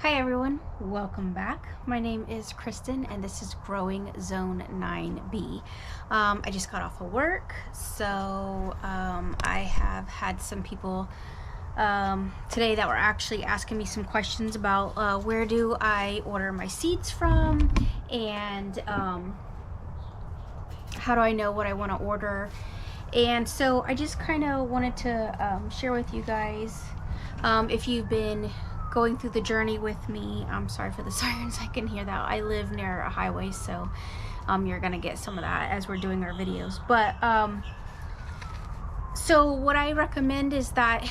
Hi everyone, welcome back. My name is Kristen and this is Growing Zone 9B. I just got off of work, so I have had some people today that were actually asking me some questions about where do I order my seeds from, and how do I know what I want to order. And so I just kind of wanted to share with you guys, if you've been going through the journey with me. I'm sorry for the sirens, I can hear that. I live near a highway, so you're gonna get some of that as we're doing our videos. But so what I recommend is that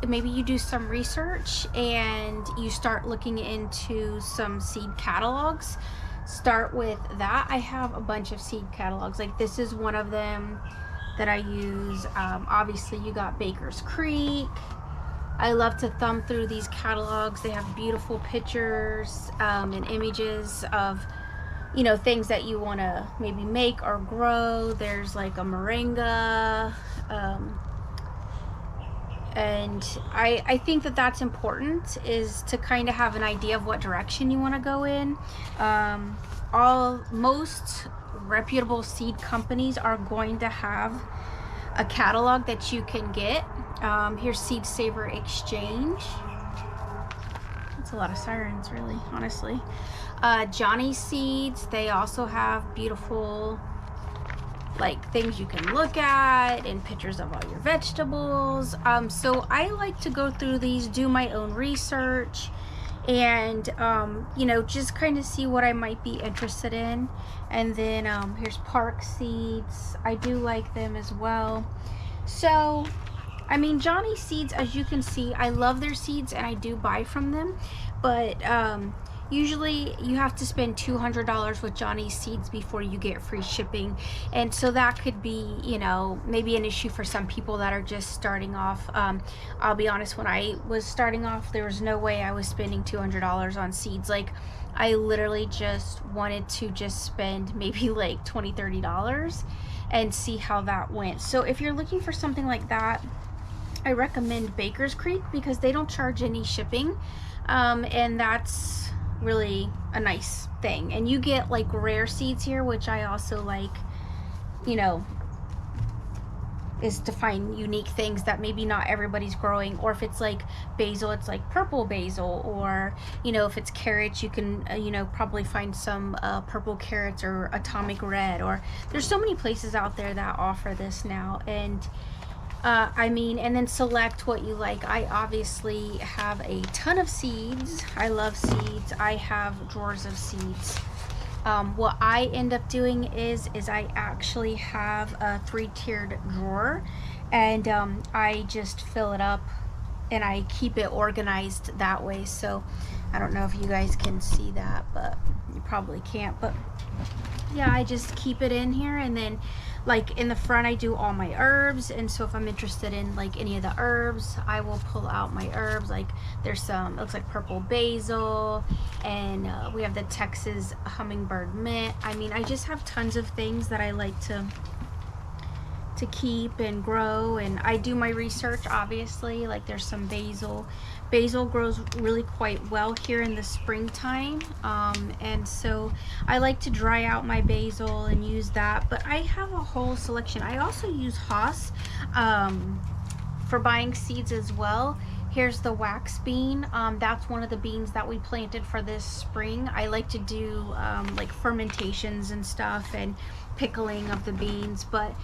maybe you do some research and you start looking into some seed catalogs. Start with that. I have a bunch of seed catalogs. Like, this is one of them that I use. Obviously you got Baker's Creek. I love to thumb through these catalogs. They have beautiful pictures and images of, you know, things that you want to maybe make or grow. There's like a moringa, and I think that that's important, is to kind of have an idea of what direction you want to go in. Most reputable seed companies are going to have a catalog that you can get. Here's Seed Saver Exchange. That's a lot of sirens, really, honestly. Johnny Seeds, they also have beautiful like things you can look at and pictures of all your vegetables. So I like to go through these, do my own research, and you know, just kind of see what I might be interested in. And then here's Park Seeds. I do like them as well. So I mean, Johnny Seeds, as you can see, I love their seeds and I do buy from them, but usually you have to spend $200 with Johnny Seeds before you get free shipping. And so that could be, you know, maybe an issue for some people that are just starting off. I'll be honest, when I was starting off, there was no way I was spending $200 on seeds. Like, I literally just wanted to just spend maybe like $20-$30 and see how that went. So if you're looking for something like that, I recommend Baker's Creek because they don't charge any shipping, and that's really a nice thing. And you get like rare seeds here, which I also like, you know, is to find unique things that maybe not everybody's growing. Or if it's like basil, it's like purple basil. Or, you know, if it's carrots, you can you know, probably find some purple carrots or atomic red. Or there's so many places out there that offer this now. And I mean, and then select what you like. I obviously have a ton of seeds. I love seeds. I have drawers of seeds. What I end up doing is I actually have a 3-tiered drawer, and I just fill it up and I keep it organized that way. So I don't know if you guys can see that, but you probably can't. But yeah, I just keep it in here, and then like in the front I do all my herbs. And so if I'm interested in like any of the herbs, I will pull out my herbs. Like, there's some, it looks like purple basil, and we have the Texas hummingbird mint. I mean, I just have tons of things that I like to keep and grow. And I do my research, obviously. Like, there's some basil. Basil grows really quite well here in the springtime, and so I like to dry out my basil and use that. But I have a whole selection. I also use Hass for buying seeds as well. Here's the wax bean. That's one of the beans that we planted for this spring. I like to do like fermentations and stuff and pickling of the beans. But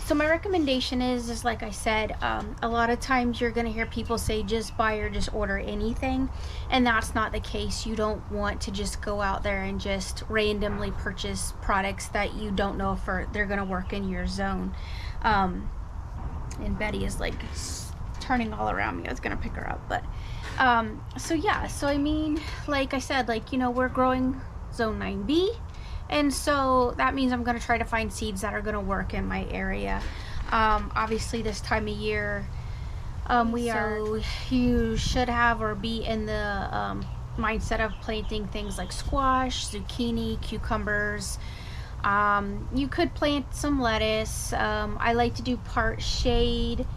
so my recommendation is like I said, a lot of times you're gonna hear people say just buy or just order anything, and that's not the case. You don't want to just go out there and just randomly purchase products that you don't know if they're gonna work in your zone. And Betty is like turning all around me. I was gonna pick her up, but so yeah. So I mean, like I said, like, you know, we're growing zone 9B. And so that means I'm going to try to find seeds that are going to work in my area. Obviously this time of year, you should have or be in the mindset of planting things like squash, zucchini, cucumbers. You could plant some lettuce. I like to do part shade,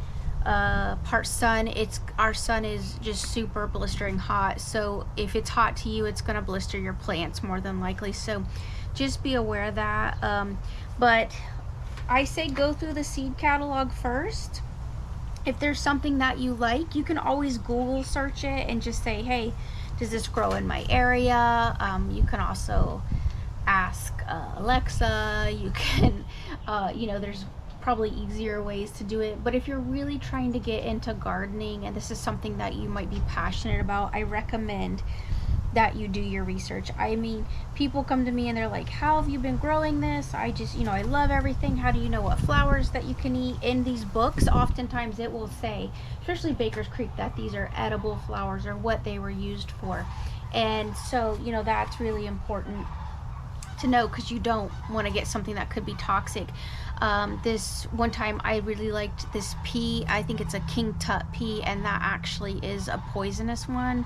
part sun. Our sun is just super blistering hot, so if it's hot to you, it's going to blister your plants more than likely, so just be aware of that. But I say go through the seed catalog first. If there's something that you like, you can always Google search it and just say, hey, does this grow in my area? You can also ask Alexa. You can you know, there's probably easier ways to do it. But if you're really trying to get into gardening and this is something that you might be passionate about, I recommend that you do your research. I mean, people come to me and they're like, how have you been growing this? I just, you know, I love everything. How do you know what flowers that you can eat? In these books, oftentimes it will say, especially Baker's Creek, that these are edible flowers or what they were used for. And so, you know, that's really important to know, because you don't want to get something that could be toxic. This one time I really liked this pea. I think it's a King Tut pea, and that actually is a poisonous one.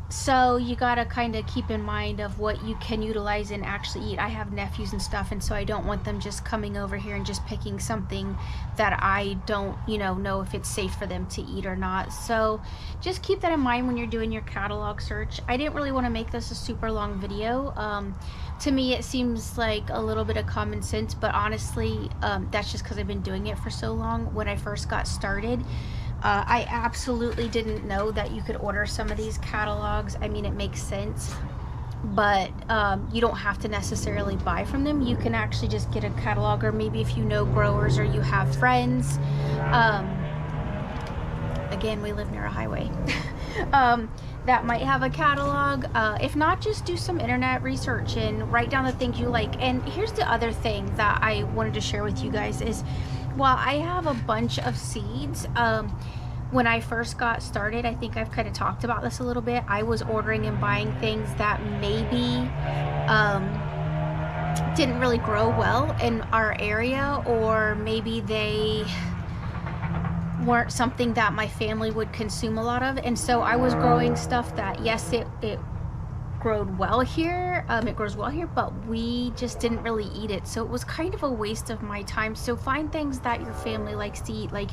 So you gotta kind of keep in mind of what you can utilize and actually eat. I have nephews and stuff, and so I don't want them just coming over here and just picking something that I don't, you know if it's safe for them to eat or not. So just keep that in mind when you're doing your catalog search. I didn't really want to make this a super long video. To me, it seems like a little bit of common sense, but honestly, that's just because I've been doing it for so long. When I first got started, I absolutely didn't know that you could order some of these catalogs. I mean, it makes sense, but you don't have to necessarily buy from them. You can actually just get a catalog, or maybe if you know growers or you have friends. Again, we live near a highway. That might have a catalog. If not, just do some internet research and write down the things you like. And here's the other thing that I wanted to share with you guys is, while I have a bunch of seeds, when I first got started, I think I've kind of talked about this a little bit, I was ordering and buying things that maybe didn't really grow well in our area, or maybe they weren't something that my family would consume a lot of. And so I was growing stuff that, yes, it growed well here, it grows well here, but we just didn't really eat it, so it was kind of a waste of my time. So find things that your family likes to eat. Like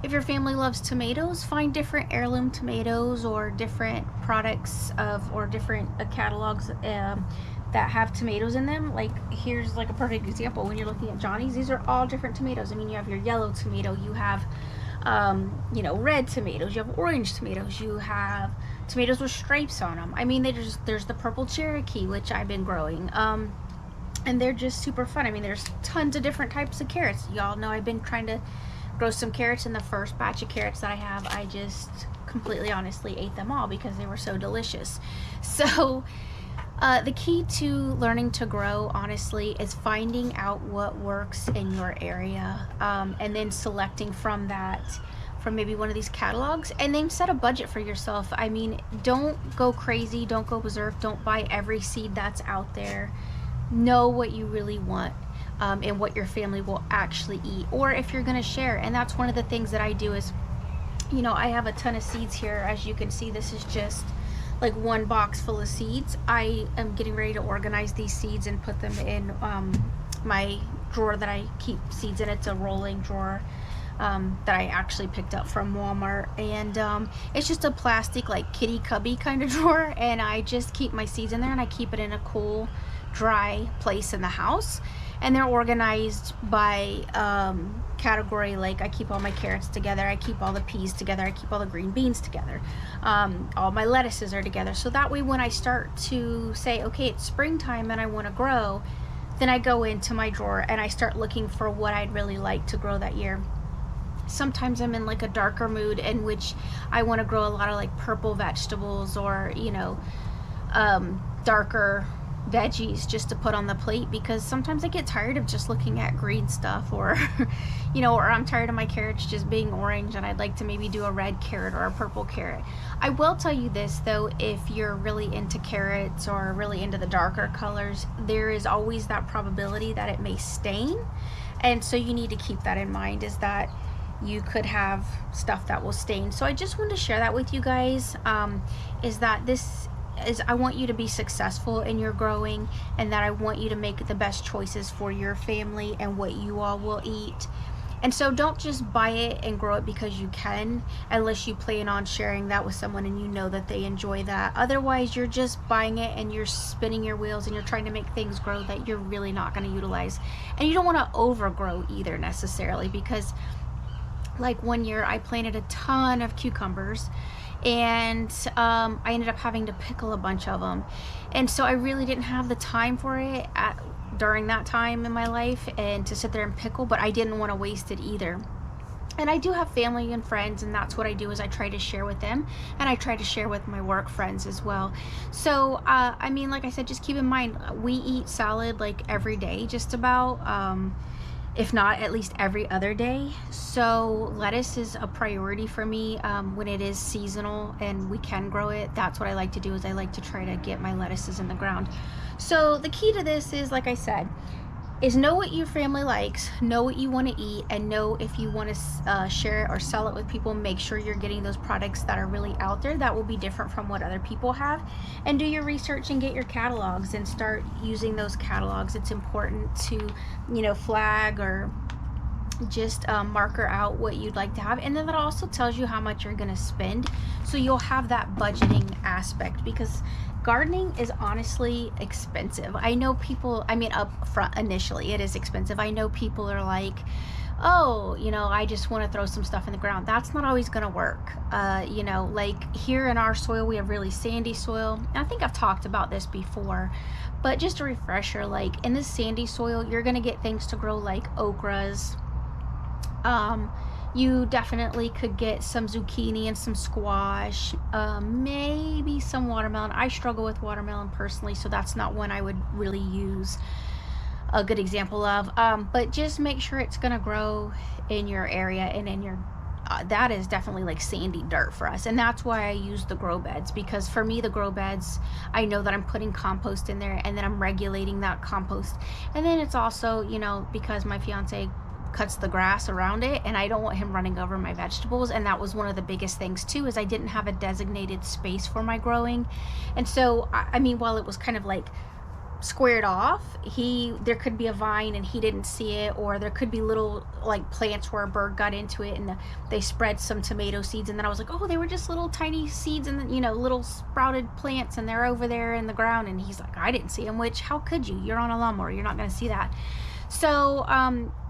if your family loves tomatoes, find different heirloom tomatoes or different products or different catalogs that have tomatoes in them. Like here's like a perfect example. When you're looking at Johnny's, these are all different tomatoes. I mean, you have your yellow tomato, you have you know, red tomatoes, you have orange tomatoes, you have tomatoes with stripes on them. I mean, there's the purple Cherokee, which I've been growing, and they're just super fun. I mean, there's tons of different types of carrots. Y'all know I've been trying to grow some carrots, and the first batch of carrots that I have, I just completely honestly ate them all because they were so delicious. So the key to learning to grow, honestly, is finding out what works in your area, and then selecting from that, from maybe one of these catalogs, and then set a budget for yourself. I mean, don't go crazy, don't go berserk, don't buy every seed that's out there. Know what you really want, and what your family will actually eat, or if you're gonna share. And that's one of the things that I do is, you know, I have a ton of seeds here. As you can see, this is just like one box full of seeds. I am getting ready to organize these seeds and put them in my drawer that I keep seeds in. It's a rolling drawer that I actually picked up from Walmart, and it's just a plastic like kitty cubby kind of drawer, and I just keep my seeds in there, and I keep it in a cool, dry place in the house. And they're organized by category. Like I keep all my carrots together, I keep all the peas together, I keep all the green beans together, all my lettuces are together, so that way when I start to say, okay, it's springtime and I want to grow, then I go into my drawer and I start looking for what I'd really like to grow that year. Sometimes I'm in like a darker mood in which I want to grow a lot of like purple vegetables, or you know, darker veggies just to put on the plate, because sometimes I get tired of just looking at green stuff, or you know, or I'm tired of my carrots just being orange and I'd like to maybe do a red carrot or a purple carrot. I will tell you this though, if you're really into carrots or really into the darker colors, there is always that probability that it may stain, and so you need to keep that in mind, is that you could have stuff that will stain. So I just wanted to share that with you guys, is that this is, I want you to be successful in your growing, and that I want you to make the best choices for your family and what you all will eat. And so don't just buy it and grow it because you can, unless you plan on sharing that with someone and you know that they enjoy that. Otherwise, you're just buying it and you're spinning your wheels and you're trying to make things grow that you're really not going to utilize. And you don't want to overgrow either necessarily, because like one year I planted a ton of cucumbers and I ended up having to pickle a bunch of them. And so I really didn't have the time for it during that time in my life and to sit there and pickle, but I didn't want to waste it either. And I do have family and friends, and that's what I do, is I try to share with them, and I try to share with my work friends as well. So I mean, like I said, just keep in mind, we eat salad like every day just about, if not at least every other day. So lettuce is a priority for me when it is seasonal and we can grow it. That's what I like to do, is I like to try to get my lettuces in the ground. So the key to this is, like I said, is know what your family likes, know what you want to eat, and know if you want to share it or sell it with people. Make sure you're getting those products that are really out there, that will be different from what other people have. And do your research and get your catalogs and start using those catalogs. It's important to, you know, flag or just marker out what you'd like to have, and then that also tells you how much you're going to spend, so you'll have that budgeting aspect, because gardening is honestly expensive. I know people, I mean, up front initially it is expensive. I know people are like, oh, you know, I just want to throw some stuff in the ground. That's not always going to work. You know, like here in our soil, we have really sandy soil. And I think I've talked about this before, but just a refresher, like in this sandy soil, you're going to get things to grow like okras. You definitely could get some zucchini and some squash, maybe some watermelon. I struggle with watermelon personally, so that's not one I would really use a good example of. But just make sure it's gonna grow in your area and in your that is definitely like sandy dirt for us, and that's why I use the grow beds, because for me the grow beds, I know that I'm putting compost in there and then I'm regulating that compost. And then it's also, you know, because my fiance cuts the grass around it and I don't want him running over my vegetables, and that was one of the biggest things too, is I didn't have a designated space for my growing. And so I mean, while it was kind of like squared off, there could be a vine and he didn't see it, or there could be little like plants where a bird got into it and they spread some tomato seeds, and then I was like, oh, they were just little tiny seeds and, you know, little sprouted plants, and they're over there in the ground. And he's like, I didn't see them. Which, how could you? You're on a lawnmower, you're not going to see that. So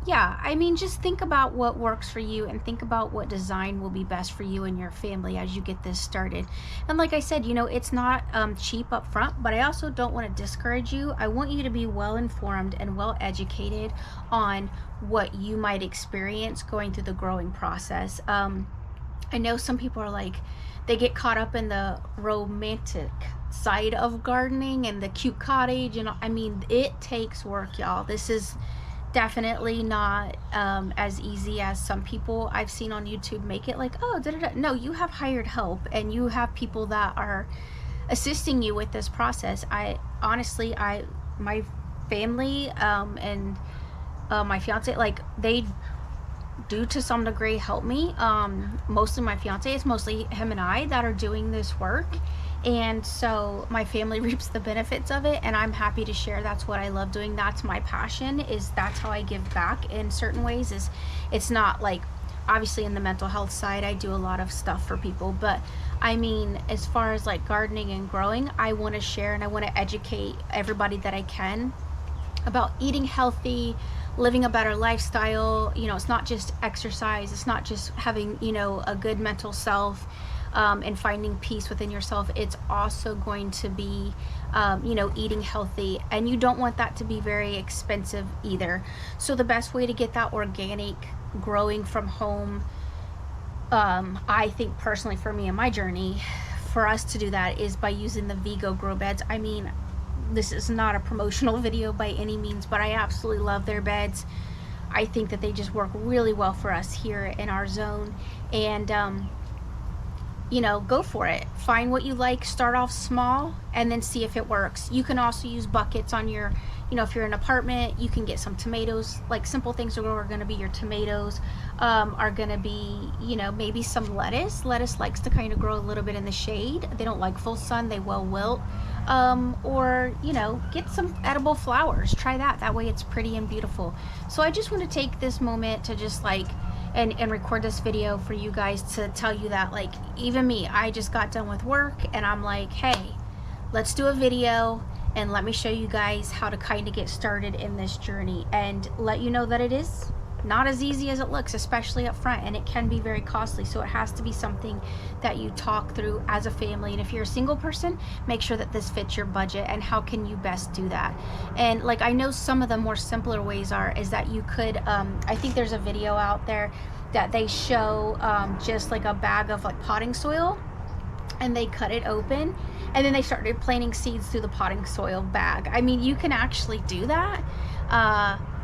yeah, I mean, just think about what works for you and think about what design will be best for you and your family as you get this started. And like I said, you know, it's not cheap up front, but I also don't want to discourage you. I want you to be well informed and well educated on what you might experience going through the growing process. I know some people are like, they get caught up in the romantic side of gardening and the cute cottage, and I mean, it takes work, y'all. This is definitely not as easy as some people I've seen on YouTube make it like, oh, no, you have hired help and you have people that are assisting you with this process. I honestly, my family and my fiance, like, they do to some degree help me. Mostly my fiance, it's mostly him and I that are doing this work, and so my family reaps the benefits of it, and I'm happy to share. That's what I love doing. That's my passion, is that's how I give back in certain ways. Is it's not like, obviously in the mental health side I do a lot of stuff for people, but I mean, as far as like gardening and growing, I want to share and I want to educate everybody that I can about eating healthy, living a better lifestyle. You know, it's not just exercise, it's not just having, you know, a good mental self and finding peace within yourself. It's also going to be you know, eating healthy, and you don't want that to be very expensive either. So the best way to get that organic growing from home, I think personally for me and my journey, for us to do that, is by using the Vigo grow beds. I mean, this is not a promotional video by any means, but I absolutely love their beds. I think that they just work really well for us here in our zone. And you know, go for it. Find what you like, start off small, and then see if it works. You can also use buckets on your, you know, if you're in an apartment, you can get some tomatoes. Like simple things are going to be your tomatoes, are going to be, you know, maybe some lettuce. Lettuce likes to kind of grow a little bit in the shade. They don't like full sun, they will wilt. Or, you know, get some edible flowers. Try that. That way it's pretty and beautiful. So I just want to take this moment to just like, and record this video for you guys to tell you that, like, even me, I just got done with work and I'm like, hey, let's do a video and let me show you guys how to kind of get started in this journey, and let you know that it is not as easy as it looks, especially up front, and it can be very costly. So it has to be something that you talk through as a family. And if you're a single person, make sure that this fits your budget, and how can you best do that. And like, I know some of the more simpler ways is that you could, I think there's a video out there that they show just like a bag of like potting soil, and they cut it open and then they started planting seeds through the potting soil bag. I mean, you can actually do that.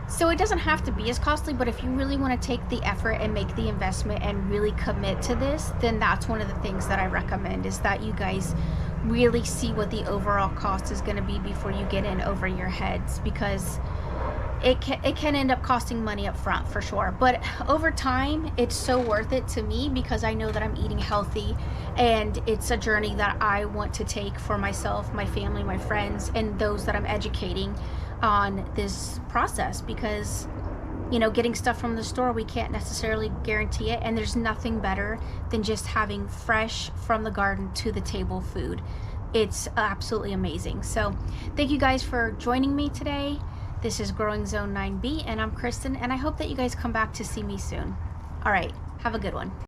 So it doesn't have to be as costly, but if you really want to take the effort and make the investment and really commit to this, then that's one of the things that I recommend, is that you guys really see what the overall cost is going to be before you get in over your heads, because it can end up costing money up front for sure, but over time it's so worth it to me, because I know that I'm eating healthy, and it's a journey that I want to take for myself, my family, my friends, and those that I'm educating on this process. Because, you know, getting stuff from the store, we can't necessarily guarantee it, and there's nothing better than just having fresh from the garden to the table food. It's absolutely amazing. So thank you guys for joining me today. This is Growing Zone 9B, and I'm Kristen, and I hope that you guys come back to see me soon. All right, have a good one.